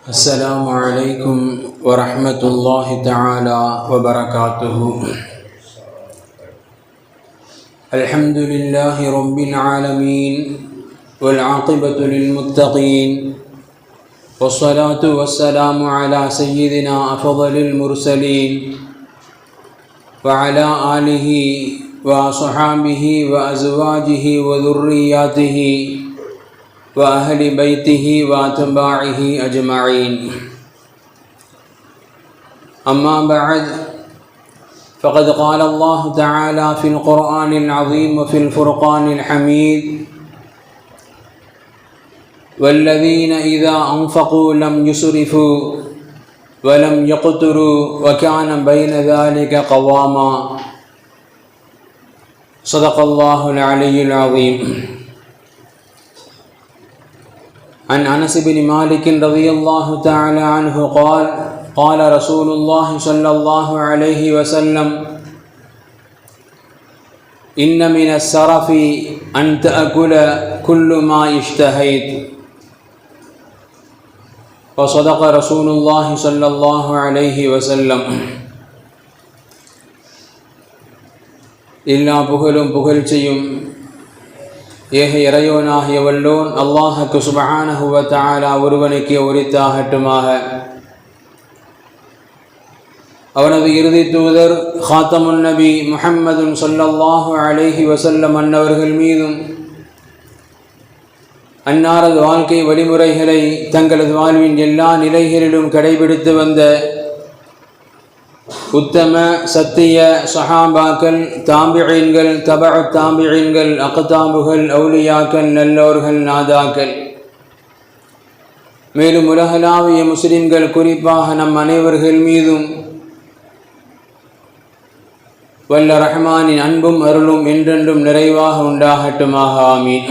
السلام عليكم ورحمة الله تعالى وبركاته. الحمد لله رب العالمين والعاقبة للمتقين والصلاة والسلام على سيدنا أفضل المرسلين وعلى آله وصحابه وأزواجه وذرياته وأهل بيته وأتباعه أجمعين. أما بعد، فقد قال الله تعالى في القرآن العظيم وفي الفرقان الحميد: والذين إذا أنفقوا لم يسرفوا ولم يقتروا وكان بين ذلك قواما. صدق الله العلي العظيم. عن أنس بن مالك رضي الله تعالى عنه قال: قال رسول الله صلى الله عليه وسلم: إن من السرف أن تأكل كل ما اشتهيت. وصدق رسول الله صلى الله عليه وسلم. எல்லா புகழும் புகழ்ச்சியும் ஏக இறையோனாகிய வல்லோன் அல்லாஹுக்கு சுப்ஹானஹு வ தஆலா ஒருவனுக்கே உரித்தாகட்டுமாக. அவனது இறுதி தூதர் ஹாத்தமுன் நபி முஹம்மதுன் ஸல்லல்லாஹு அலைஹி வஸல்லம் அன்னவர்கள் மீதும் அன்னாரது வாழ்க்கை வழிமுறைகளை தங்களது வாழ்வின் எல்லா நிலைகளிலும் கடைபிடித்து வந்த உத்தம சத்திய சஹாபாக்கள், தாபிஈன்கள், தபஉ தாபிஈன்கள், அக்தாபுகள், அவுலியாக்கள், நல்லோர்கள், நாதாக்கள், மேலும் உலகளாவிய முஸ்லிம்கள், குறிப்பாக நம் அனைவர்கள் மீதும் வல்ல ரஹ்மானின் அன்பும் அருளும் என்றென்றும் நிறைவாக உண்டாகட்டுமாக. ஆமீன்.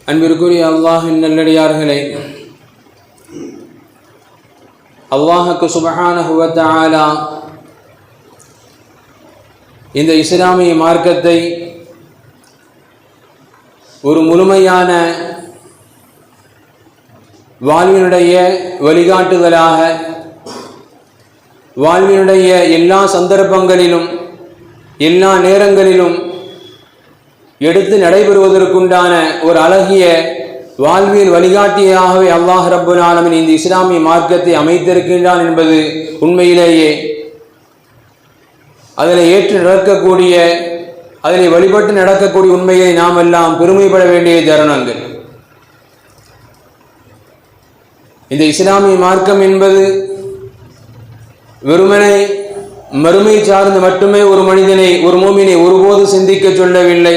அன்பிற்குரிய அல்லாஹ்வின் நல்லடியார்களே, அல்லாஹுக்கு சுப்ஹானஹு வ தஆலா இந்த இஸ்லாமிய மார்க்கத்தை ஒரு முழுமையான வாழ்வினுடைய வழிகாட்டுதலாக, வாழ்வினுடைய எல்லா சந்தர்ப்பங்களிலும் எல்லா நேரங்களிலும் எடுத்து நடைபெறுவதற்குண்டான ஒரு அழகிய வாழ்வியல் வழிகாட்டியாகவே அல்லாஹ் ரப்புல் ஆலமீன் இந்த இஸ்லாமிய மார்க்கத்தை அமைத்திருக்கின்றான் என்பது உண்மையிலேயே அதில் ஏற்று நடக்கக்கூடிய, அதில் வழிபட்டு நடக்கக்கூடிய உண்மையை நாம் எல்லாம் பெருமைப்பட வேண்டிய தருணங்கள். இந்த இஸ்லாமிய மார்க்கம் என்பது வெறுமனே மறுமை சார்ந்து மட்டுமே ஒரு மனிதனை, ஒரு மூமினை ஒருபோது சிந்திக்க சொல்லவில்லை,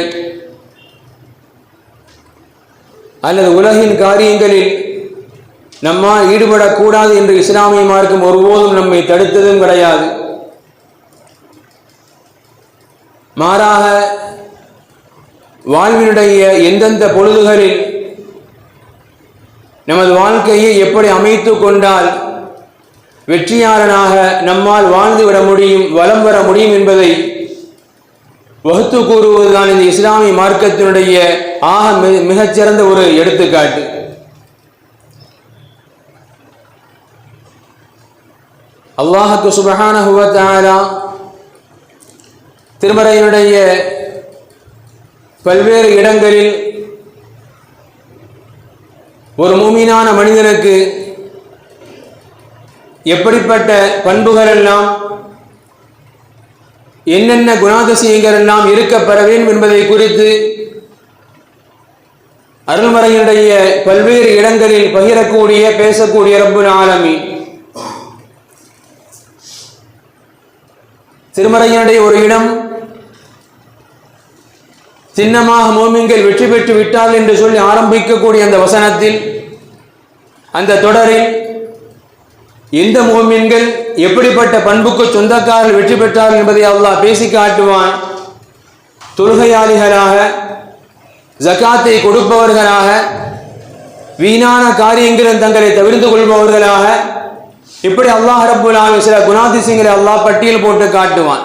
அல்லது உலகின் காரியங்களில் நம்மால் ஈடுபடக்கூடாது என்று இஸ்லாமிய மார்க்கம் ஒருபோதும் நம்மை தடுத்ததும் கிடையாது. மாறாக வாழ்வினுடைய எந்தெந்த பொழுதுகளில் நமது வாழ்க்கையை எப்படி அமைத்து கொண்டால் வெற்றியாளனாக நம்மால் வாழ்ந்துவிட முடியும், வலம் வர முடியும் என்பதை வகுத்து கூறுவதுதான் இந்த இஸ்லாமிய மார்க்கத்தினுடைய மிகச்சிறந்த ஒரு எடுத்துக்காட்டு. அல்லாஹுக்கு சுப்ஹானஹு வ தஆலா திருமறையினுடைய பல்வேறு இடங்களில் ஒரு மூமினான மனிதனுக்கு எப்படிப்பட்ட பண்புகள் எல்லாம், என்னென்ன குணாதிசயங்கள் எல்லாம் இருக்கப்பெற வேண்டும் என்பதை குறித்து அருள்மறையினுடைய பல்வேறு இடங்களில் பகிரக்கூடிய, பேசக்கூடிய ரப்புல் ஆலமீன் திருமறையினுடைய ஒரு இடம் சின்னமாக மோமின்கள் வெற்றி பெற்று விட்டால் என்று சொல்லி ஆரம்பிக்கக்கூடிய அந்த வசனத்தில், அந்த தொடரில் எந்த மோமின்கள் எப்படிப்பட்ட பண்புக்கு சொந்தக்காரர்கள் வெற்றி பெற்றார்கள் என்பதை அல்லாஹ் பேசி காட்டுவான். தொழுகையாளிகளாக, ஜகாத்தை கொடுப்பவர்களாக, வீணான காரியங்களில் தங்களை தவிர்த்து கொள்பவர்களாக, இப்படி அல்லாஹ் ரப்புல் ஆலமீன் சில குணாதிசயங்களை அல்லாஹ் பட்டியல் போட்டு காட்டுவான்.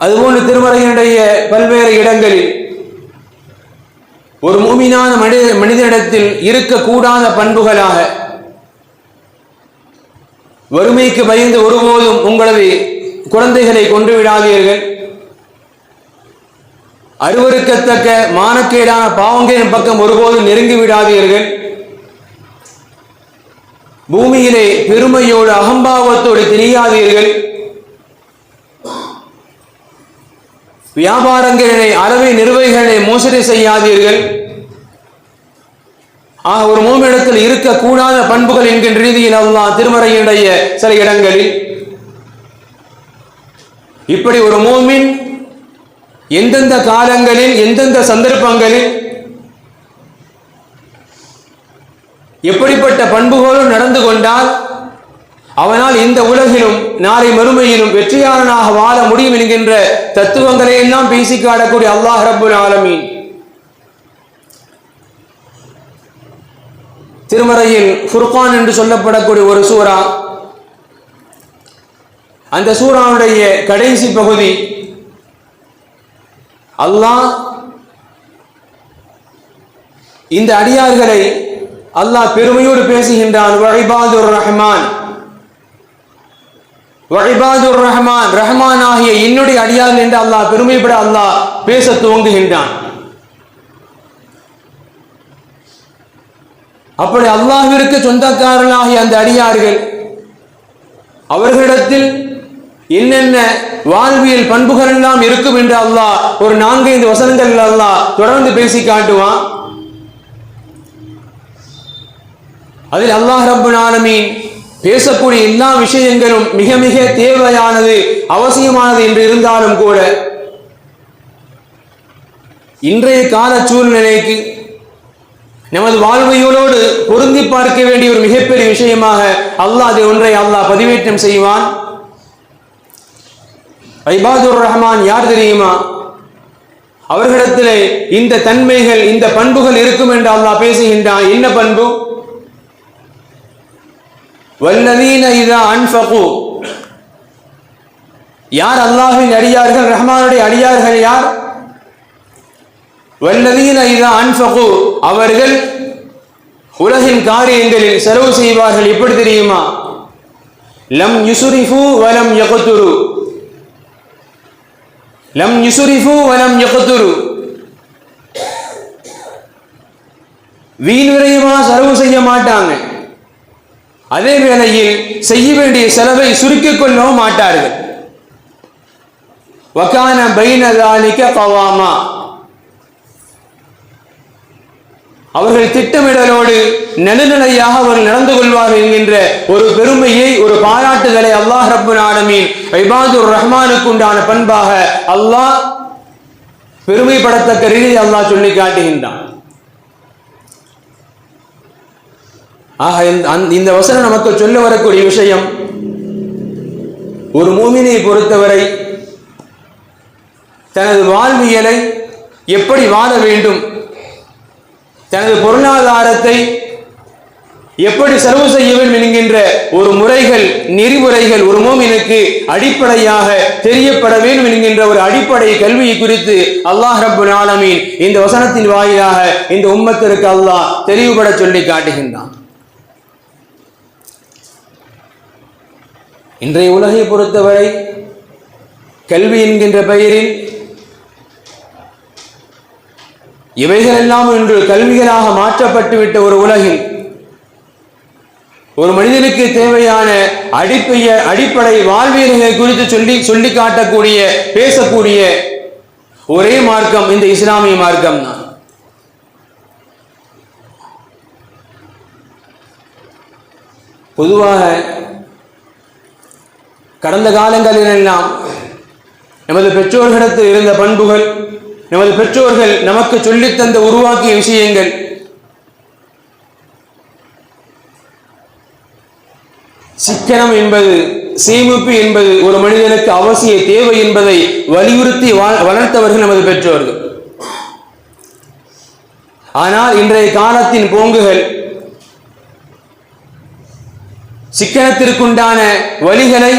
அதுபோன்று திருமறையினுடைய பல்வேறு இடங்களில் ஒரு மூமினான மனிதனிடத்தில் இருக்கக்கூடாத பண்புகளாக, வறுமைக்கு பயந்து ஒருபோதும் உங்களது குழந்தைகளை கொன்று விடாதீர்கள், அருவருக்கத்தக்க மானக்கேடான பாவங்களின் பக்கம் ஒருபோதும் நெருங்கி விடாதீர்கள், பூமியிலே பெருமையோடு அகம்பாவத்தோடு திரியாதீர்கள், வியாபாரங்களிலே அளவை நிர்வகிகளை மோசடி செய்யாதீர்கள். ஒரு மூமினிடத்தில் இருக்கக்கூடாத பண்புகள் என்கின்ற ரீதியில் அல்லாஹ் திருமறையினுடைய சில இடங்களில் இப்படி ஒரு மூமின் எந்தெந்த காலங்களில் எந்தெந்த சந்தர்ப்பங்களில் எப்படிப்பட்ட பண்புகளோடு நடந்து கொண்டால் அவனால் இந்த உலகிலும் நாளை மறுமையிலும் வெற்றியாளனாக வாழ முடியும் என்கின்ற தத்துவங்களை எல்லாம் பேசி காட்டக்கூடிய அல்லாஹ் ரப்புல் ஆலமீன் திருமறையில் ஃபுர்கான் என்று சொல்லப்படக்கூடிய ஒரு சூரா, அந்த சூராவுடைய கடைசி பகுதி அல்லாஹ் இந்த அடியார்களை அல்லாஹ் பெருமையோடு பேசுகின்றான். வஇபாதுர் ரஹ்மான், வஇபாதுர் ரஹ்மான், ரஹ்மான் ஆகிய என்னுடைய அடியார்கள் என்று அல்லாஹ் பெருமைப்பட அல்லாஹ் பேச துவங்குகின்றான். அப்படி அல்லாஹ்விற்கு சொந்தக்காரர்களாகிய அந்த அடியார்கள் அவர்களிடத்தில் என்னென்ன வாழ்வியல் பண்புகள் எல்லாம் இருக்கும் என்று அல்லாஹ் ஒரு 4-5 வசனங்கள் அல்லாஹ் தொடர்ந்து பேசி காட்டுவான். அதில் அல்லாஹ் ரப்புல் ஆலமீன் பேசக்கூடிய எல்லா விஷயங்களும் மிக மிக தேவையானது, அவசியமானது என்று இருந்தாலும் கூட இன்றைய கால சூழ்நிலைக்கு நமது வாழ்வையோடு பொருந்தி பார்க்க வேண்டிய ஒரு மிகப்பெரிய விஷயமாக அல்லாஹ் அதை ஒன்றை அல்லாஹ் பதிவேற்றம் செய்வான். இபாதுர் ரஹ்மான் யார் தெரியுமா? அவர்களிடத்திலே இந்த தன்மைகள் இந்த பண்புகள் இருக்கும் என்று அல்லாஹ் பேசுகின்றான். என்ன பண்பு? வல்லதீன இதா அன்ஃபகு, யார் அல்லாஹ்வின் அடியார்கள், ரஹ்மானுடைய அடியார்கள் யார்? வல்லதீன இதா அன்ஃபகு, அவர்கள் உலகின் காரியங்களில் செலவு செய்வார்கள். எப்படி தெரியுமா? லம் யுஸ்ரிஃபு வலம் யக்துரு, லம் யுஸ்ரிஃபு வலம் யக்துரு, வீண் விரயமா செலவு செய்ய மாட்டாங்க, அதே வேளையில் செய்ய வேண்டிய செலவை சுருக்கிக் கொள்ளவும் மாட்டார்கள். வகான பைன ஸாலிக கவாமா, அவர்கள் திட்டமிடலோடு நடுநிலையாக அவர்கள் நடந்து கொள்வார்கள் என்கின்ற ஒரு பெருமையை, ஒரு பாராட்டுதலை அல்லாஹ் ரப்புல் ஆலமீன் இபாதுர் ரஹ்மானுக்கு உண்டான பண்பாக அல்லாஹ் பெருமைப்படத்தக்க ரீதியில் அல்லாஹ் சொல்லி காட்டுகின்றான். இந்த வசனம் நமக்கு சொல்ல வரக்கூடிய விஷயம், ஒரு மூமினை பொறுத்தவரை தனது வாழ்வியலை எப்படி வாழ வேண்டும், தனது பொருளாதாரத்தை எப்படி செலவு செய்ய வேண்டும் என்கின்ற ஒரு முறைகள், நெறிமுறைகள் ஒரு மூமினுக்கு அடிப்படையாக தெரியப்பட வேண்டும் என்கின்ற ஒரு அடிப்படை கல்வியை குறித்து அல்லாஹ் ரப்புல் ஆலமீன் இந்த வசனத்தின் வாயிலாக இந்த உம்மத்திற்கு அல்லாஹ் தெளிவுபட சொல்லி காட்டுகின்றான். இன்றைய உலகை பொறுத்தவரை கல்வி என்கின்ற பெயரில் இவைகளெல்லாம் இன்று கல்விகளாக மாற்றப்பட்டுவிட்ட ஒரு உலகில் ஒரு மனிதனுக்கு தேவையான அடிப்படை வாழ்வியல்களை குறித்து சொல்லி காட்டக்கூடிய, பேசக்கூடிய ஒரே மார்க்கம் இந்த இஸ்லாமிய மார்க்கம் தான். பொதுவாக கடந்த காலங்களிலெல்லாம் நமது பெற்றோர்களிடத்தில் இருந்த பண்புகள், நமது பெற்றோர்கள் நமக்கு சொல்லித்தந்த உருவாக்கிய விஷயங்கள் சிக்கனம் என்பது, சேமிப்பு என்பது ஒரு மனிதனுக்கு அவசிய தேவை என்பதை வலியுறுத்தி வளர்த்தவர்கள் நமது பெற்றோர்கள். ஆனால் இன்றைய காலத்தின் போங்குகள் சிக்கனத்திற்குண்டான வழிகளை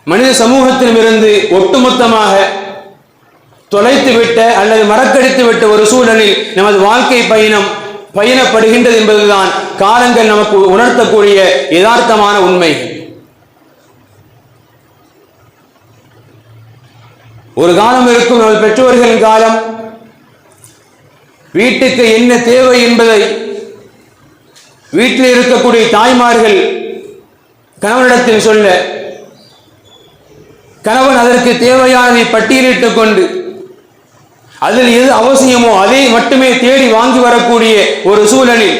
மனித சமூகத்திலிருந்து ஒட்டுமொத்தமாக தொலைத்துவிட்ட அல்லது மறக்கடித்து விட்ட ஒரு சூழலில் நமது வாழ்க்கை பயணப்படுகின்றது என்பதுதான் காலங்கள் நமக்கு உணர்த்தக்கூடிய யதார்த்தமான உண்மை. ஒரு காலம் இருக்கும் நமது பெற்றோர்களின் காலம். வீட்டுக்கு என்ன தேவை என்பதை வீட்டில் இருக்கக்கூடிய தாய்மார்கள் கணவனிடத்தில் சொல்ல, கணவன் அதற்கு தேவையானதை பட்டியலிட்டுக் கொண்டு அதில் எது அவசியமோ அதை மட்டுமே தேடி வாங்கி வரக்கூடிய ஒரு சூழலில்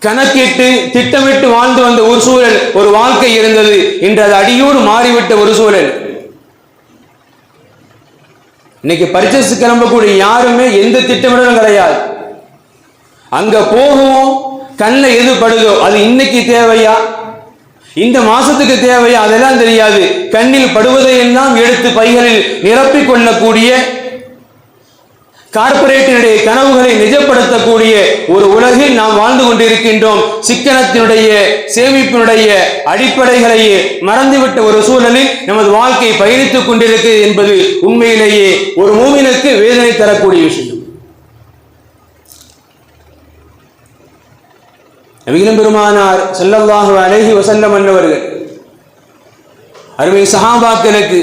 கணக்கிட்டு திட்டமிட்டு வாழ்ந்து வந்த ஒரு சூழல், ஒரு வாழ்க்கை இருந்தது. இன்று அது அடியோடு மாறிவிட்ட ஒரு சூழல். இன்னைக்கு பர்ச்சேஸ் கிளம்பக்கூடிய யாருமே எந்த திட்டமிடலும் கிடையாது. அங்க போகும் கண்ணில் எது படுதோ அது இன்னைக்கு தேவையா, இந்த மாசத்துக்கு தேவையா, அதெல்லாம் தெரியாது. கண்ணில் படுவதையெல்லாம் எடுத்து பைகளில் நிரப்பிக் கொள்ளக்கூடிய, கார்பரேட்டினுடைய கனவுகளை நிஜப்படுத்தக்கூடிய ஒரு உலகில் நாம் வாழ்ந்து கொண்டிருக்கின்றோம். சிக்கனத்தினுடைய சேமிப்பினுடைய அடிப்படைகளையே மறந்துவிட்ட ஒரு சூழலில் நமது வாழ்க்கை பயணித்துக் கொண்டிருக்கிறது என்பது உண்மையிலேயே ஒரு மூமினுக்கு வேதனை தரக்கூடிய விஷயம். நபிகள் பெருமானார் ஸல்லல்லாஹு அலைஹி வஸல்லம் அவர்கள் அருமை சஹாபாக்களுக்கு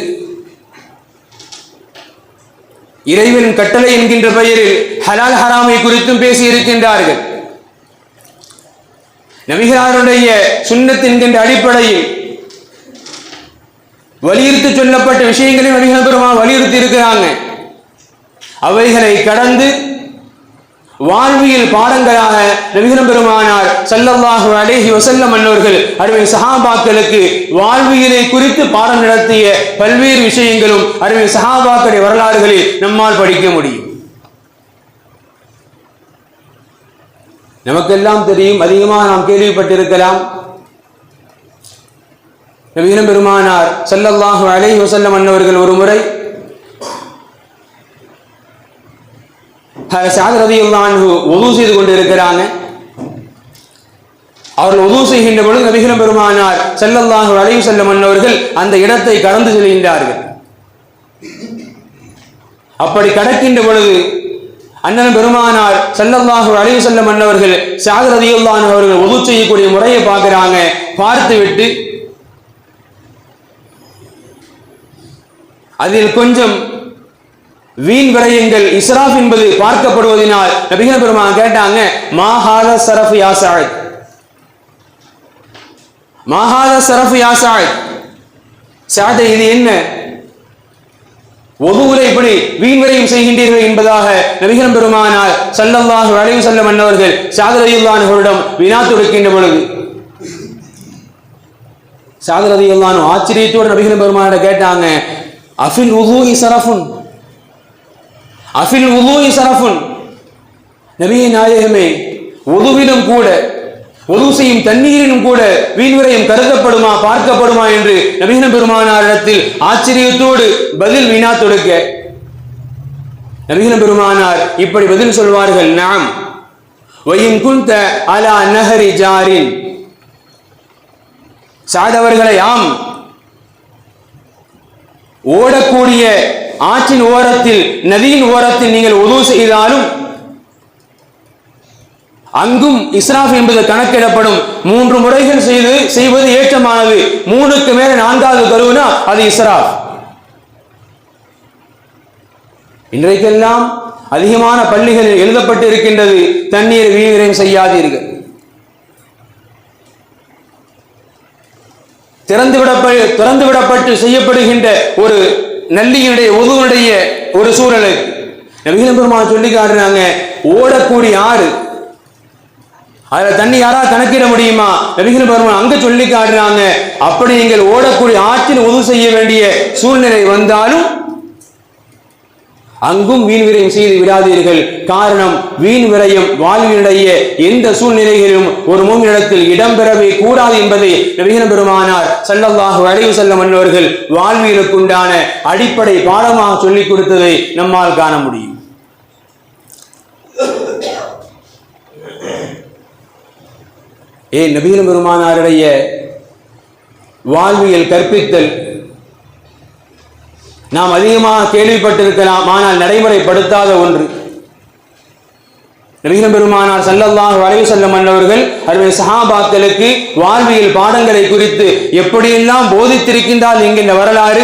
இறைவனின் கட்டளை என்கின்ற பெயரில் ஹலால் ஹராமை குறித்தும் பேசி இருக்கின்றார்கள். நபிகளாருடைய சுன்னத் என்கின்ற அடிப்படையில் வலியுறுத்தி சொல்லப்பட்ட விஷயங்களை நபிகள் பெருமானார் வலியுறுத்தி இருக்கிறாங்க. அவைகளை கடந்து வாழ்வியல் பாடங்களாக நபிகள் பெருமானார் ஸல்லல்லாஹு அலைஹி வஸல்லம் அவர்கள் அருமை சஹாபாக்களுக்கு வாழ்வியலை குறித்து பாடம் நடத்திய பல்வேறு விஷயங்களும் அருமை சஹாபாக்களுடைய வரலாறுகளில் நம்மால் படிக்க முடியும். நமக்கெல்லாம் தெரியும், அதிகமாக நாம் கேள்விப்பட்டிருக்கலாம். நபிகள் பெருமானார் ஸல்லல்லாஹு அலைஹி வஸல்லம் அவர்கள் ஒரு முறை சஅத் ரலியல்லாஹு அன்ஹு வுது செய்து கொண்டிருக்கிறாங்க. அவர்கள் வுது செய்கின்ற பொழுது நபிகள் பெருமானார் ஸல்லல்லாஹு அலைஹி வஸல்லம் அவர்கள் அந்த இடத்தை கடந்து செல்கின்றார்கள். அப்படி கடக்கின்ற பொழுது அண்ணன் பெருமானார் ஸல்லல்லாஹு அலைஹி வஸல்லம் அவர்கள் சஅத் ரலியல்லாஹு அன்ஹு அவர்கள் வுது செய்யக்கூடிய முறையை பார்க்கறாங்க. பார்த்துவிட்டு அதில் கொஞ்சம் வீண் விரயங்கள் இஸ்ராஃப் என்பது பார்க்கப்படுவதனால் நபிகள் பெருமானார் கேட்டாங்க, மாஹாத ஸரஃப் யா சஅத், மாஹாத ஸரஃப் யா சஅத், சஅத் இது என்ன, வுதுவுல இப்படி வீண் விரயம் செய்கின்றீர்கள் என்பதாக நபிகள் பெருமானார் ஸல்லல்லாஹு அலைஹி வஸல்லம் அவர்கள் சஅத் ரலியல்லாஹு அன்ஹுவிடம் வினா தொடுக்கின்ற பொழுது சஅத் ரலியல்லாஹு அன்ஹு ஆச்சரியத்தோடு நபிகள் பெருமானார் கேட்டாங்க, அஃபில் வுதுஇ ஸரஃபுன், அஃபில் வுதுஇ ஸரஃபுன், நபியே நாயகமே, வுதுவிலும் கூட, வுது செய்யும் தண்ணீரிலும் கூட வீண்விரயம் கருதப்படுமா, பார்க்கப்படுமா என்று நபிகள் பெருமானாரிடத்தில் ஆச்சரியத்தோடு பதில் வினா தொடுக்க நபிகள் பெருமானார் இப்படி பதில் சொல்வார்கள், நஅம் வஇன் குன்த அலா நஹரி ஜாரின், சஅத் அவர்களே, ஆம், ஓடக்கூடிய ஆற்றின் ஓரத்தில், நதியின் ஓரத்தில் நீங்கள் வுது செய்தாலும் அங்கும் இஸ்ராஃப் என்பது கணக்கிடப்படும். 3 முறைகள் செய்வது ஏற்றமானது. 3க்கு மேல 4வது கருவுனா அது இஸ்ராஃப். இன்றைக்கெல்லாம் அதிகமான பள்ளிகளில் எழுதப்பட்டு இருக்கின்றது, தண்ணீர் வீண் செய்யாதீர்கள். திறந்துவிடப்பட்டு செய்யப்படுகின்ற ஒரு நல்லியினுடைய வுதுவுடைய ஒரு சூழலை நபிகள் பெருமானார் சொல்லி காட்டுறாங்க. ஓடக்கூடிய ஆறு, அதுல தண்ணி யாராவது கணக்கிட முடியுமா? நபிகள் பெருமானார் அங்க சொல்லி காட்டுறாங்க. அப்படி நீங்கள் ஓடக்கூடிய ஆற்றில் வுது செய்ய வேண்டிய சூழ்நிலை வந்தாலும் அங்கும் வீண் விரயம் செய்து விடாதீர்கள். காரணம், வீண் விரயம் வாழ்வினுடைய எந்த சூழ்நிலைகளிலும் ஒரு மூமினிடத்தில் இடம்பெறவே கூடாது என்பதை நபிகள் பெருமானார் ஸல்லல்லாஹு அலைஹி வஸல்லம் அவர்கள் வாழ்வியலுக்குண்டான அடிப்படை பாடமாக சொல்லிக் கொடுத்ததை நம்மால் காண முடியும். நபிகள் பெருமானாருடைய வாழ்வியல் கற்பித்தல் நாம் அதிகமாக கேள்விப்பட்டிருக்கலாம், ஆனால் நடைமுறைப்படுத்தாத ஒன்று. நபிகள் பெருமானார் ஸல்லல்லாஹு அலைஹி வஸல்லம் அவர்கள் அருமை சஹாபாக்களுக்கு வாழ்வியல் பாடங்களை குறித்து எப்படியெல்லாம் போதித்திருக்கின்றார் என்கின்ற வரலாறு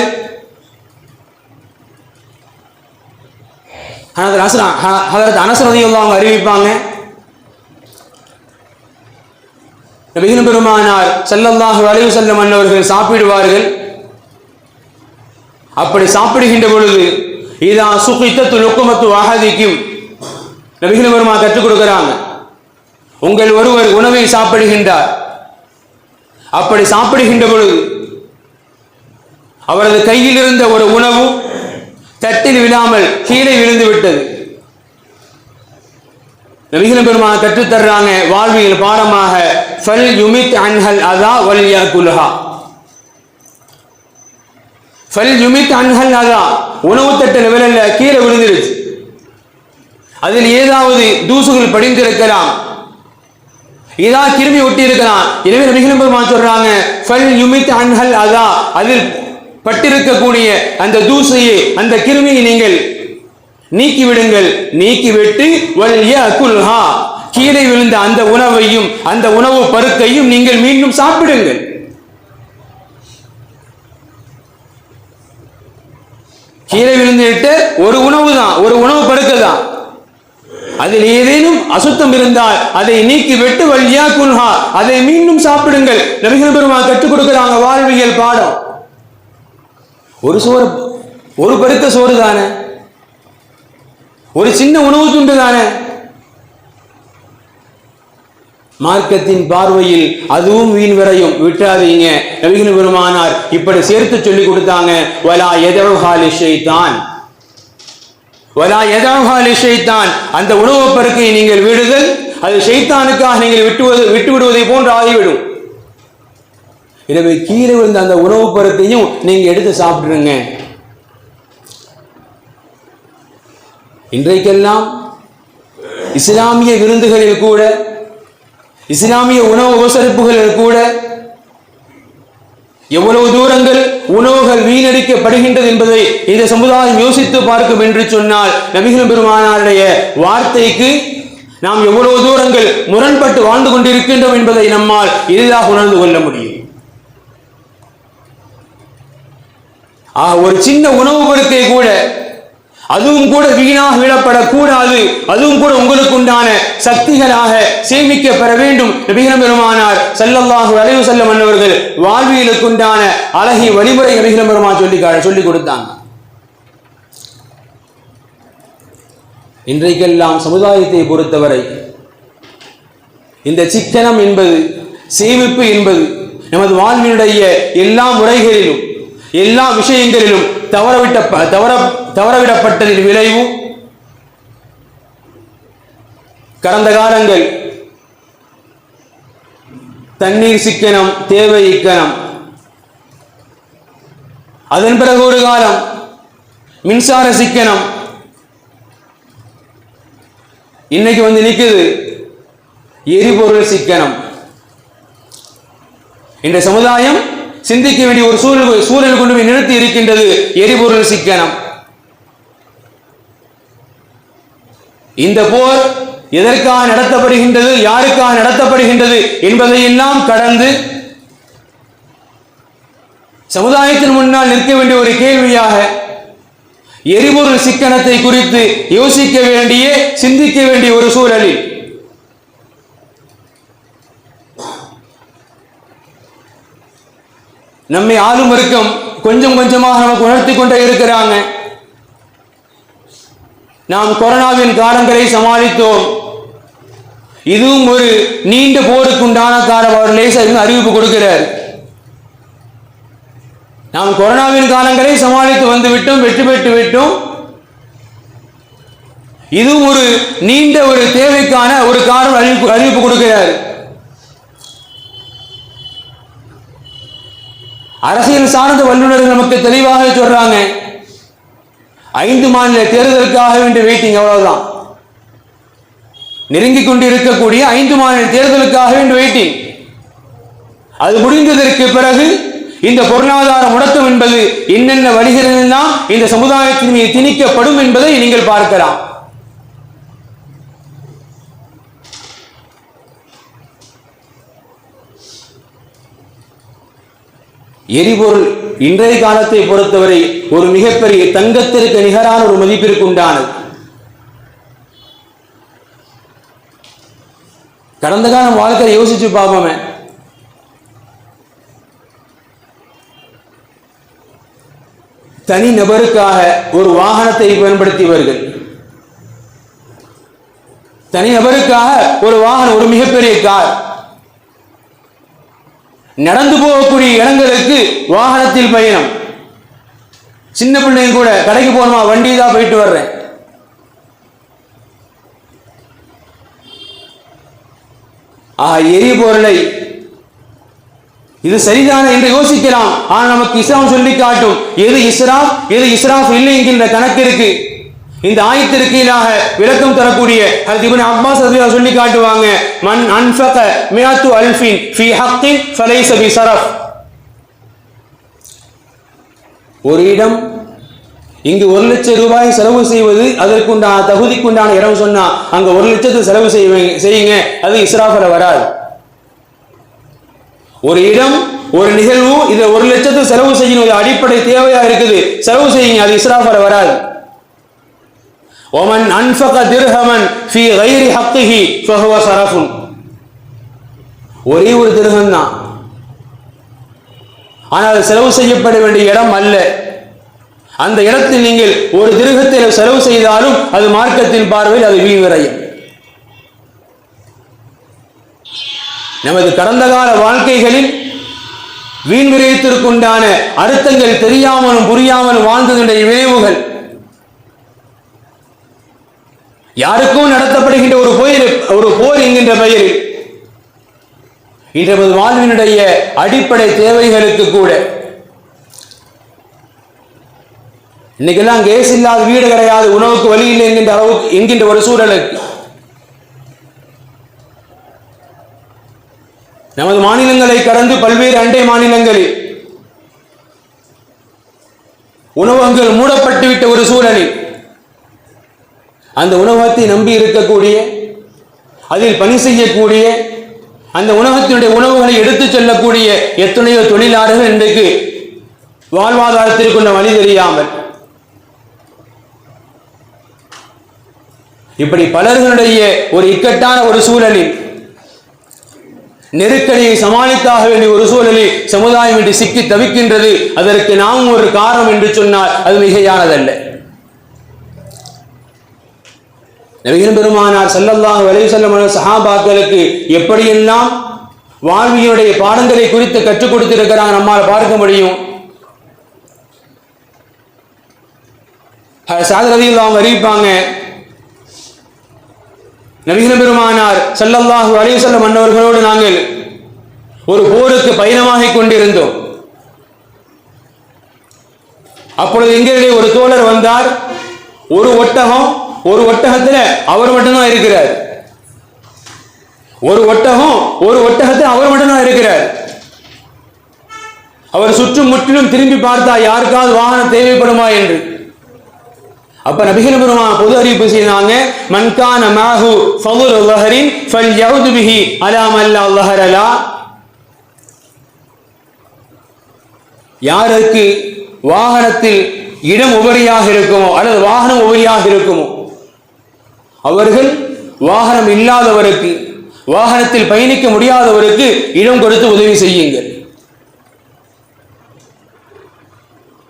ஹஜ்ரத் அனஸ் ரலியல்லாஹு அறிவிப்பாங்க. நபிகள் பெருமானார் ஸல்லல்லாஹு அலைஹி வஸல்லம் அவர்கள் சாப்பிடுவார்கள். அப்படி சாப்பிடுகின்ற பொழுது இதா சுகித்தத்து லுக்மத்து அஹதிக்கும், நபிகள் பெருமானார் கற்றுக் கொடுக்கிறாங்க, உங்கள் ஒருவர் உணவை சாப்பிடுகின்றார். அப்படி சாப்பிடுகின்ற பொழுது அவரது கையில் இருந்த ஒரு உணவு தட்டில் விழாமல் கீழே விழுந்து விட்டது. நபிகள் பெருமானார் கற்றுத் தர்றாங்க வாழ்வியல் பாடமாக, ஃபல் யுமித் அன்ஹல் அதா வல் யாகுல்ஹா. ஃபல் யுமித் அன்ஹல் அதா, உணவு தட்டில் விழல, கீழே விழுந்துருச்சு. அதில் ஏதாவது தூசுகள் படிந்திருக்கலாம், ஏதாவது கிருமி ஒட்டி இருக்கலாம். எனவே நபிகள் பெருமானார் சொல்றாங்க, ஃபல் யுமித் அன்ஹல் அதா, அதில் பட்டிருக்கக்கூடிய அந்த தூசையை, அந்த கிருமியை நீங்கள் நீக்கிவிடுங்கள். நீக்கிவிட்டு வல் யாகுல்ஹா, கீழே விழுந்த அந்த உணவையும் அந்த உணவு பருக்கையும் நீங்கள் மீண்டும் சாப்பிடுங்கள். கீழே விழுந்துவிட்டு ஒரு உணவு தான், ஒரு உணவு பருக்க தான், அதில் ஏதேனும் அசுத்தம் இருந்தால் அதை நீக்கிவிட்டு வல் யாகுல்ஹா, அதை மீண்டும் சாப்பிடுங்கள். நபிகள் பெருமானார் கற்றுக் கொடுக்கிறாங்க வாழ்வியல் பாடம். ஒரு சோறு, ஒரு பருக்க சோறு தானே, ஒரு சின்ன உணவு துண்டு தானே. மார்க்கத்தின் பார்வையில் அதுவும் வீண் விரையும், விட்டாதீங்க. நபிகள் பெருமானார் இப்படி சேர்த்து சொல்லி கொடுத்தாங்க, வலா யதஉஹா லிஷைத்தான், வலா யதஉஹா லிஷைத்தான், அந்த உணவு பருக்கை நீங்கள் விடுதல் அது ஷைத்தானுக்காக நீங்கள் விட்டு விடுவதை போன்று ஆகிவிடும். எனவே கீழே விழுந்த அந்த உணவு பருக்கையும் நீங்க எடுத்து சாப்பிடுங்க. இன்றைக்கெல்லாம் இஸ்லாமிய விருந்துகளில் கூட, இஸ்லாமிய உணவு உபசரிப்புகளில் கூட எவ்வளவு தூரங்கள் உணவுகள் வீணடிக்கப்படுகின்றது என்பதை இந்த சமுதாயம் யோசித்து பார்க்கும் என்று சொன்னால், நபிகள் பெருமானாருடைய வார்த்தைக்கு நாம் எவ்வளவு தூரங்கள் முரண்பட்டு வாழ்ந்து கொண்டிருக்கின்றோம் என்பதை நம்மால் எளிதாக உணர்ந்து கொள்ள முடியும். ஒரு சின்ன உணவு பொருட்களை கூட, அதுவும் கூட வீணாக விடப்படக்கூடாது, அதுவும் கூட உங்களுக்கு உண்டான சக்திகளாக சேமிக்க பெற வேண்டும். நபிகள் பெருமானார் ஸல்லல்லாஹு அலைஹி வஸல்லம் அவர்கள் வாழ்வியலுக்கு உண்டான அழகிய வழிமுறை நபிகள் பெருமானார் சொல்லி கொடுத்தாங்க. இன்றைக்கெல்லாம் சமுதாயத்தை பொறுத்தவரை இந்த சிக்கனம் என்பது, சேமிப்பு என்பது நமது வாழ்வினுடைய எல்லா முறைகளிலும், எல்லா விஷயங்களிலும் தவறவிடப்பட்டதின் விளைவு கடந்த காலங்கள் தண்ணீர் சிக்கனம், தேவை இக்கணம், அதன் பிறகு ஒரு காலம் மின்சார சிக்கனம், இன்னைக்கு வந்து நிற்குது எரிபொருள் சிக்கனம். இந்த சமுதாயம் சிந்திக்க வேண்டிய ஒரு சூழல் கொண்டு போய் நிறுத்தி இருக்கின்றது எரிபொருள் சிக்கனம். இந்த போர் எதற்காக நடத்தப்படுகின்றது, யாருக்காக நடத்தப்படுகின்றது என்பதையெல்லாம் கடந்து சமுதாயத்தின் முன்னால் நிற்க வேண்டிய ஒரு கேள்வியாக எரிபொருள் சிக்கனத்தை குறித்து யோசிக்க வேண்டிய, சிந்திக்க வேண்டிய ஒரு சூழலில் நம்மை ஆளும் வர்க்கம் கொஞ்சம் கொஞ்சமாக நமக்கு உணர்த்தி கொண்டே இருக்கிறாங்க. நாம் கொரோனாவின் காலங்களை சமாளித்தோம், இதுவும் ஒரு நீண்ட போருக்கு உண்டான காலம். அவர் லேசாக அறிவிப்பு கொடுக்கிறார், நாம் கொரோனாவின் காலங்களை சமாளித்து வந்து விட்டோம், வெற்றி பெற்று விட்டோம், இதுவும் ஒரு நீண்ட ஒரு தேவைக்கான ஒரு காலம் அறிவிப்பு கொடுக்கிறார். அரசியல் சார்ந்த வல்லுநர்கள் நமக்கு தெளிவாக சொல்றாங்க, 5 மாநில தேர்தலுக்காக வேண்டிய வெயிட்டிங், அவ்வளவுதான். நெருங்கிக் கொண்டு இருக்கக்கூடிய 5 மாநில தேர்தலுக்காக வேண்டிய வெயிட்டிங், அது முடிந்ததற்கு பிறகு இந்த பொருளாதார முடக்கம் என்பது என்னென்ன வழிகளெல்லாம் இந்த சமுதாயத்தின் மீது திணிக்கப்படும் என்பதை நீங்கள் பார்க்கலாம். எரிபொருள் இன்றைய காலத்தை பொறுத்தவரை ஒரு மிகப்பெரிய தங்கத்திற்கு நிகரான ஒரு மதிப்பிற்கு உண்டானது. கடந்த காலம் வாழ்க்கையை யோசிச்சு பார்ப்போமே. தனி நபருக்காக ஒரு வாகனத்தை பயன்படுத்தியவர்கள், தனி நபருக்காக ஒரு வாகனம், ஒரு மிகப்பெரிய கார், நடந்து போகக்கூடிய இடங்களுக்கு வாகனத்தில் பயணம். சின்ன பிள்ளைங்க கூட கடைக்கு போகணுமா, வண்டி தான் போயிட்டு வர்றேன். எரிபொருளை இது சரிதான என்று யோசிக்கலாம். ஆனால் நமக்கு இஸ்லாம் சொல்லி காட்டும் எது இஸ்ராஃப் எது இஸ்ராஃப் இல்லை என்கின்ற கணக்கிற்கு இந்த ஆயத்திற்கு கீழாக விளக்கம் தரக்கூடிய ஹஜ்ரத் இப்னு அப்பாஸ் ரலியல்லாஹு சொல்லி காட்டுவாங்க, மன் அன்ஃபக மியத்து அல்ஃபின் ஃபீ ஹக்கின் ஃபலைஸ பிஸரஃப். ஒரு இடம் இங்கு 1 லட்சம் ரூபாய் செலவு செய்வது அதற்குண்டான தகுதிக்குண்டான இடம் சொன்னா அங்க 1 லட்சத்தை செலவு செய்யுங்க, அது இஸ்ராஃப்ல வராது. ஒரு இடம், ஒரு நிகழ்வு, இதை 1 லட்சத்தை செலவு செய்யணும், அடிப்படை தேவையா இருக்குது, செலவு செய்யுங்க, அது இஸ்ராஃப்ல வராது. ومن أنفق درهما في غير حقه فهو صرف. ஒரே ஒரு திர்ஹம் தான், ஆனால் செலவு செய்யப்பட வேண்டிய இடம் அல்ல. அந்த இடத்தில் நீங்கள் ஒரு திர்ஹத்தை செலவு செய்தாலும் அது மார்க்கத்தின் பார்வையில் அது வீண் விரயம். நமது கடந்த கால வாழ்க்கைகளில் வீண் விரயத்திற்குண்டான அர்த்தங்கள் தெரியாமலும் புரியாமலும் வாழ்ந்ததுடைய விளைவுகள், யாருக்கும் நடத்தப்படுகின்ற ஒரு போர் என்கின்ற பெயரில் நமது வாழ்வினுடைய அடிப்படை தேவைகளுக்கு கூட இன்னைக்கெல்லாம் கேஸ் இல்லாத வீடு கிடையாது, உணவுக்கு வழி இல்லை என்கின்ற அளவுக்கு என்கின்ற ஒரு சூழலுக்கு நமது மாநிலங்களை கடந்து பல்வேறு அண்டை மாநிலங்களில் உணவகங்கள் மூடப்பட்டுவிட்ட ஒரு சூழலில் அந்த உணவகத்தை நம்பி இருக்கக்கூடிய, அதில் பணி செய்யக்கூடிய, அந்த உணவகத்தினுடைய உணவுகளை எடுத்துச் செல்லக்கூடிய எத்தனையோ தொழிலாளர்கள் இன்றைக்கு வாழ்வாதாரத்திற்குள்ள வழி தெரியாமல், இப்படி பலர்களுடைய ஒரு இக்கட்டான ஒரு சூழலில், நெருக்கடியை சமாளித்தாக வேண்டிய ஒரு சூழலில் சமுதாயம் இன்று சிக்கி தவிக்கின்றது. அதற்கு நாம் ஒரு காரணம் என்று சொன்னால் அது மிகையானதல்ல. நபிகள் பெருமானார் ஸல்லல்லாஹு அலைஹி வஸல்லம் சஹாபாக்களுக்கு எப்படியெல்லாம் வாழ்வியலுடைய பாடங்களை குறித்து கற்றுக் கொடுத்திருக்கிறாங்க நம்மால் பார்க்க முடியும். ஸஅத் ரலியல்லாஹு அன்ஹு அறிவிப்பாங்க, நபிகள் பெருமானார் ஸல்லல்லாஹு அலைஹி வஸல்லம் அன்னவர்களோடு நாங்கள் ஒரு போருக்கு பயணமாகிக் கொண்டிருந்தோம். அப்பொழுது எங்களிடையே ஒரு தோழர் வந்தார். ஒரு ஒட்டகத்துல அவர் மட்டும்தான் இருக்கிறார். ஒரு ஒட்டகத்தில் அவர் மட்டும்தான் இருக்கிறார். அவர் சுற்றும் முற்றிலும் திரும்பி பார்த்தா யாருக்காவது வாகனம் தேவைப்படுமா என்று. அப்ப நபிகள் பெருமான் பொது அறிவிப்பு செய்தாங்க, மன் கான மாஹு ஃபதுல் ظஹரின் ஃபல்யஉது பிஹி அலா மல் லா ظஹர லா. யாருக்கு வாகனத்தில் இடம் உபரியாக இருக்குமோ அல்லது வாகனம் உபரியாக இருக்குமோ அவர்கள் வாகனம் இல்லாதவருக்கு, வாகனத்தில் பயணிக்க முடியாதவருக்கு இடம் கொடுத்து உதவி செய்யுங்கள்.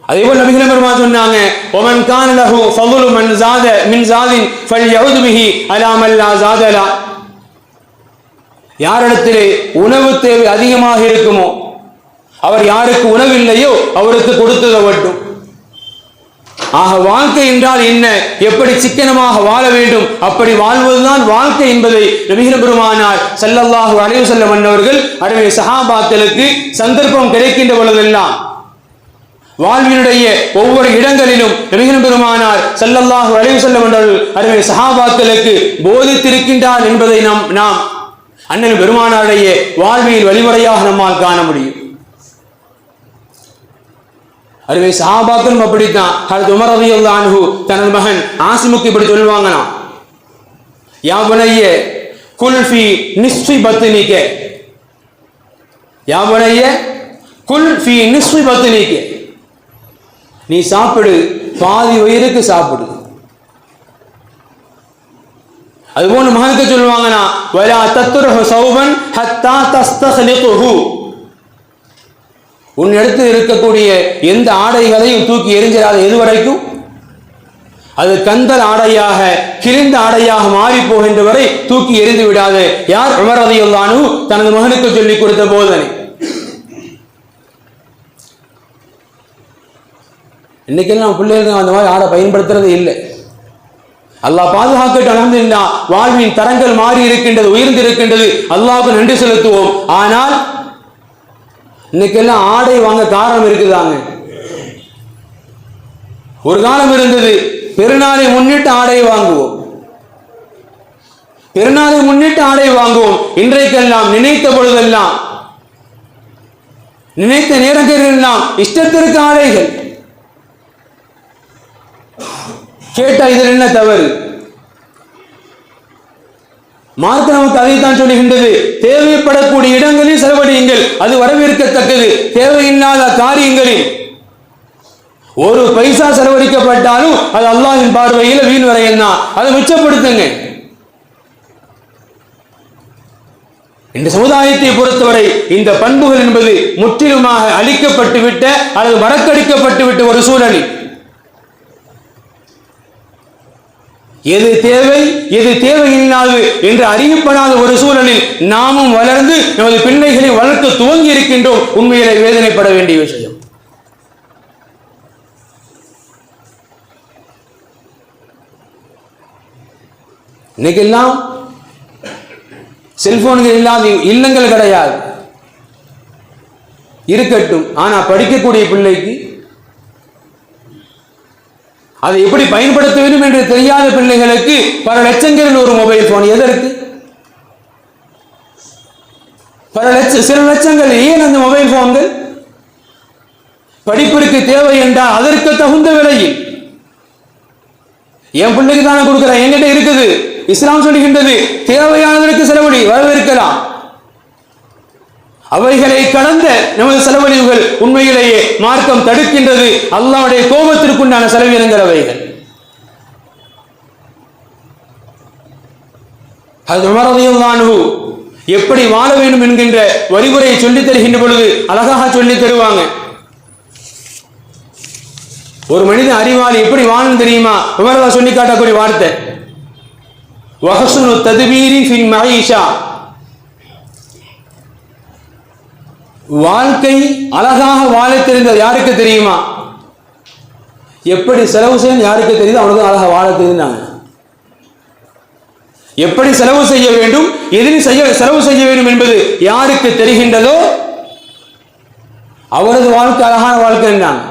அதேபோல் நபிகள் பெருமான் சொன்னாங்க, ஒமன் கான லஹு ஃபதுலு மன் ஸாத மின் ஸாதின் ஃபல்யஉது பிஹி அலா மல் லா ஸாத லா. யாரிடத்திலே உணவு தேவை அதிகமாக இருக்குமோ அவர் யாருக்கு உணவு இல்லையோ அவருக்கு கொடுத்துதவட்டும். ஆக வாழ்க்கை என்றால் என்ன, எப்படி சிக்கனமாக வாழ வேண்டும், அப்படி வாழ்வதுதான் வாழ்க்கை என்பதை நபிகள் பெருமானார் ஸல்லல்லாஹு அலைஹி வஸல்லம் அன்னவர்கள் அருமை சஹாபாக்களுக்கு சந்தர்ப்பம் கிடைக்கின்ற பொழுதெல்லாம் வாழ்வினுடைய ஒவ்வொரு இடங்களிலும் நபிகள் பெருமானார் ஸல்லல்லாஹு அலைஹி வஸல்லம் அன்னவர்கள் அருமை சஹாபாக்களுக்கு போதித்திருக்கின்றார் என்பதை நாம் அண்ணன் பெருமானாருடைய வாழ்வியல் வழிமுறையாக நம்மால் காண முடியும். அருமை சஹாபாக்களும் அப்படித்தான். ஹஜ்ரத் உமர் ரலியல்லாஹு அன்ஹு தனது மகன் ஆசிமுக்கு இப்படி சொல்லுவாங்கனா, யா புனைய குல் ஃபி நிஸ்ஃபி பத்னிக, யா புனைய குல் ஃபி நிஸ்ஃபி பத்னிக, நீ சாப்பிடு, பாதி வயிறுக்கு சாப்பிடு. அதுபோல மகனுக்கு சொல்லுவாங்கன்னா, வலா தத்ருஹு சௌபன் ஹத்தா தஸ்தஹ்லிகுஹு, உன் இடத்தில் இருக்கக்கூடிய எந்த ஆடைகளையும் தூக்கி எரிஞ்சிடாத, எதுவரைக்கும் அது கந்தல் ஆடையாக கிழிந்த ஆடையாக மாறி போகின்ற வரை தூக்கி எரிந்து விடாது. யார்? உமர் ரலியல்லாஹு அன்ஹு தனது மகனுக்கு சொல்லிக் கொடுத்த போதனை. இன்னைக்கு நம்ம பிள்ளைகளுக்கு அந்த மாதிரி ஆடை பயன்படுத்துறது இல்லை. அல்லாஹ் பாதுகாக்கட்டும். அல்ஹம்துலில்லாஹ், வாழ்வின் தரங்கள் மாறி இருக்கின்றது, உயர்ந்து இருக்கின்றது. அல்லாஹ்வுக்கு நன்றி செலுத்துவோம். ஆனால் இன்னைக்கெல்லாம் ஆடை வாங்க காரணம் இருக்குதாங்க. ஒரு காலம் இருந்தது, பெருநாளை முன்னிட்டு ஆடை வாங்குவோம், பெருநாளை முன்னிட்டு ஆடை வாங்குவோம். இன்றைக்கெல்லாம் நினைத்த பொழுதெல்லாம், நினைத்த நேரங்களெல்லாம் இஷ்டத்திற்கு ஆடைகள். கேட்டா இதில் என்ன தவறு? மார்க்க நமக்கு அதைத்தான் சொல்லுகின்றது, தேவைப்படக்கூடிய இடங்களில் செலவழியுங்கள், அது வரவேற்கத்தக்கது. தேவையில்லாத காரியங்களில் ஒரு பைசா செலவழிக்கப்பட்டாலும் அது அல்லாஹ்வின் பார்வையில் வீண் வரையன்னா, அதை மிச்சப்படுத்துங்க. இந்த சமுதாயத்தை பொறுத்தவரை இந்த பண்புகள் என்பது முற்றிலுமாக அழிக்கப்பட்டு விட்ட அல்லது மறக்கடிக்கப்பட்டு விட்ட ஒரு சூழலில், எது தேவை எது தேவையில்லாது என்று அறியப்படாத ஒரு சூழலில் நாமும் வளர்ந்து நமது பிள்ளைகளை வளர்க்க துவங்கி இருக்கின்றோம். உண்மையிலே வேதனைப்பட வேண்டிய விஷயம். இன்னைக்கெல்லாம் செல்போன்கள் இல்லாத இல்லங்கள் கிடையாது. இருக்கட்டும், ஆனா படிக்கக்கூடிய பிள்ளைக்கு அதை எப்படி பயன்படுத்த வேண்டும் என்று தெரியாத பிள்ளைகளுக்கு பல லட்சங்களில் ஒரு மொபைல் போன். எதற்கு? சில லட்சங்கள். ஏன் அந்த மொபைல் போன்கள்? படிப்பிற்கு தேவை என்றால் அதற்கு தகுந்த விலையில். என் பிள்ளைக்கு தானே கொடுக்கிறேன், என்கிட்ட இருக்குது. இஸ்லாம் சொல்லுகின்றது, தேவையானதற்கு செலவழி, வரவேற்கலாம். அவைகளை கடந்த நமது செலவழிவுகள் உண்மையிலேயே மார்க்கம் தடுக்கின்றது. அல்லாஹ்வுடைய கோபத்திற்குண்டான செலவினங்கிறவைகள். ஹஜ்ரத் உமர் ரலியல்லாஹு அன்ஹு எப்படி வாழ வேண்டும் என்கின்ற வழிமுறையை சொல்லித் தருகின்ற பொழுது அழகாக சொல்லித் தருவாங்க. ஒரு மனிதன் அறிவாளி எப்படி வாழணும் தெரியுமா? உமர் சொல்லி காட்டக்கூடிய வார்த்தை, வஹ்சுனு தத்பீரி ஃபில் மஈஷா, வாழ்க்கை அழகாக வாழ தெரிந்தது யாருக்கு தெரியுமா? எப்படி செலவு செய்யணும் யாருக்கு தெரியுது, அவனுக்கு அழகாக வாழ தெரிந்தாங்க. எப்படி செலவு செய்ய வேண்டும், எதில் செலவு செய்ய வேண்டும் என்பது யாருக்கு தெரிகின்றதோ அவரது வாழ்க்கை அழகான வாழ்க்கை என்றாங்க.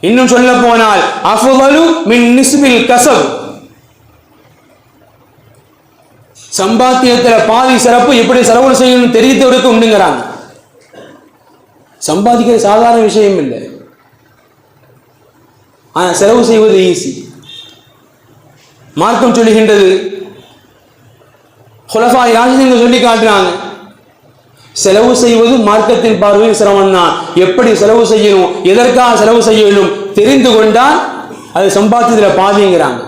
இன்னும் சொல்ல போனால் அஃதலு மின் நிஸ்பில் கஸப், சம்பாத்தியத்தில் பாதி சிறப்பு எப்படி செலவு செய்யணும் தெரிந்தவருக்கு உண்டுங்கிறாங்க. சம்பாதிக்கிறது சாதாரண விஷயம் இல்லை, ஆனால் செலவு செய்வது ஈஸி. மார்க்கம் சொல்லுகின்றது, குலஃபாய் ராஷிதீன்கள் சொல்லி காட்டுறாங்க, செலவு செய்வது மார்க்கத்தின் பார்வையில் சிரமம் தான். எப்படி செலவு செய்யணும், எதற்காக செலவு செய்ய வேண்டும் தெரிந்து கொண்டால் அது சம்பாத்தியத்தில் பாதிங்கிறாங்க.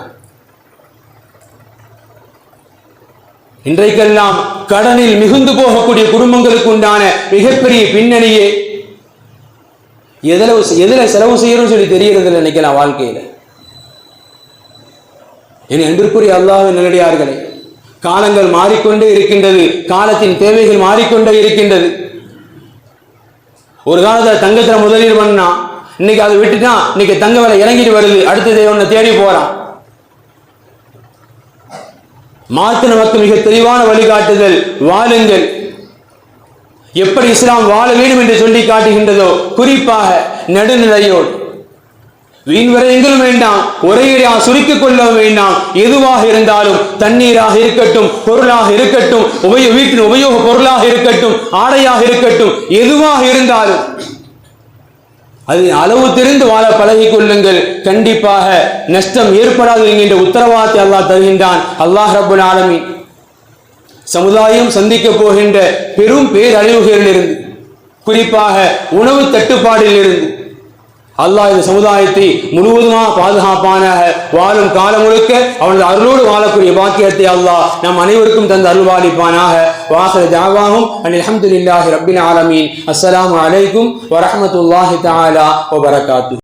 இன்றைக்கெல்லாம் கடனில் மிகுந்து போகக்கூடிய குடும்பங்களுக்கு உண்டான மிகப்பெரிய பின்னணியே எதில் செலவு செய்யணும்னு சொல்லி தெரியறது இல்லை நினைக்கலாம் வாழ்க்கையில. என் அன்பிற்குரிய அல்லாஹ்வின் நல்லடியார்களே, காலங்கள் மாறிக்கொண்டே இருக்கின்றது, காலத்தின் தேவைகள் மாறிக்கொண்டே இருக்கின்றது. ஒரு காலத்தில் தங்கத்துல முதலீடு பண்ணா, இன்னைக்கு அதை விட்டுட்டா இன்னைக்கு தங்க விலை இறங்கிட்டு வருது, அடுத்ததை ஒன்று தேடி போறான். மார்க்க நமக்கு மிக தெளிவான வழிகாட்டுதல், வாழுங்கள். எப்படி இஸ்லாம் வாழ வேண்டும் என்று சொல்லி காட்டுகின்றதோ, குறிப்பாக நடுநிலையோடு, வீண் விரயங்களும் வேண்டாம், ஒரேடியாக சுருக்கிக் கொள்ள வேண்டாம். எதுவாக இருந்தாலும், தண்ணீராக இருக்கட்டும், பொருளாக இருக்கட்டும், வீட்டின் உபயோக பொருளாக இருக்கட்டும், ஆடையாக இருக்கட்டும், எதுவாக இருந்தாலும் அது அளவு தெரிந்து வாழ பழகிக் கொள்ளுங்கள், கண்டிப்பாக நஷ்டம் ஏற்படாது என்கின்ற உத்தரவாதத்தை அல்லாஹ் தருகின்றான். அல்லாஹ் ரப்பல் ஆலமீன் சமுதாயம் சந்திக்க போகின்ற பெரும் பேரழிவுகளிலிருந்து, குறிப்பாக உணவு தட்டுப்பாடில் இருந்து அல்லாஹ் இந்த சமுதாயத்தை முழுவதுமாக பாதுகாப்பானாக. வாழும் காலம் முழுக்க அவனது அருளோடு வாழக்கூடிய பாக்கியத்தை அல்லாஹ் நம் அனைவருக்கும் தந்து அருள்வாளிப்பானாக. வாஹிரு தஅவாஹும் அனில் ஹம்துலில்லாஹி ரப்பில் ஆலமீன். அஸ்ஸலாமு அலைக்கும் வரஹ்மத்துல்லாஹி தஆலா வபரகாத்துஹு.